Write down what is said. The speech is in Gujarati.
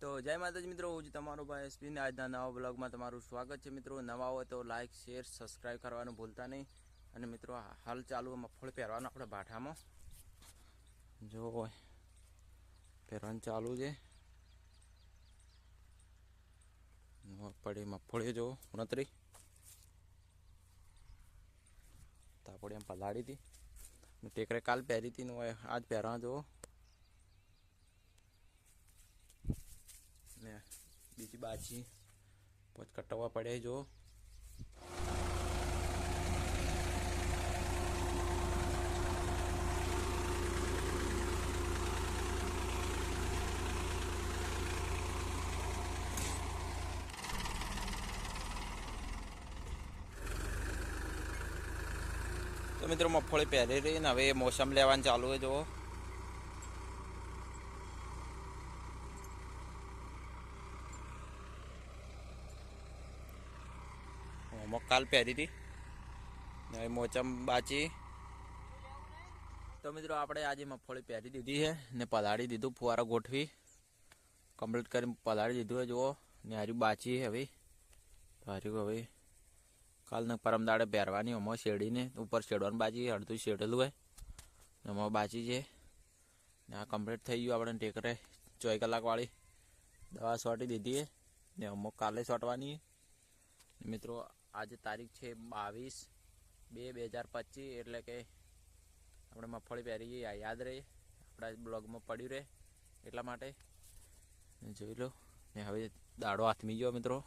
તો જય માતાજી મિત્રો, હું જ તમારો ભાઈ એસપી ને આજના નવા બ્લોગમાં તમારું સ્વાગત છે મિત્રો। નવા હોય તો લાઇક શેર સબસ્ક્રાઈબ કરવાનું ભૂલતા નહીં। અને મિત્રો હાલ ચાલુ મગફળી પહેરવાનું આપણે ભાઠામાં જો પહેરવાનું ચાલુ છે। મગફળી જો 29 તાપડી એમ પલાળી હતી, ટેકરે કાલ પહેરી હતી, આજ પહેરવા જો ને બીજી બાજી પોચ કટવા પડે જો। તો મિત્રો મગફળી પહેરી રહી ને હવે મોસમ લેવાનું ચાલુ છે જો। કાલ પહેરી હતી ને મોસમ બાચી। તો મિત્રો આપણે આજે મગફળી પહેરી દીધી છે ને પલાળી દીધું, ફુવારા ગોઠવી કમ્પ્લીટ કરી પલાળી દીધું છે જુઓ ને હારી બાચી હવે હારી હવે કાલ ને પરમ દાડે પહેરવાની। આમાં શેડીને ઉપર શેડવાનું બાજી અડધું શેડેલું હોય ને આમાં બાચી છે ને આ કમ્પ્લીટ થઈ ગયું। આપણે ટેકરે 4 કલાકવાળી દવા છોટી દીધી છે ને આમાં કાલે છોટવાની મિત્રો। આજે તારીખ છે 22/2/2025 એટલે કે આપણે મગફળી પહેરી યાદ રહે, આપણા બ્લોગમાં પડ્યું રહે એટલા માટે જોઈ લો ને। હવે દાડો હાથમી ગયો મિત્રો।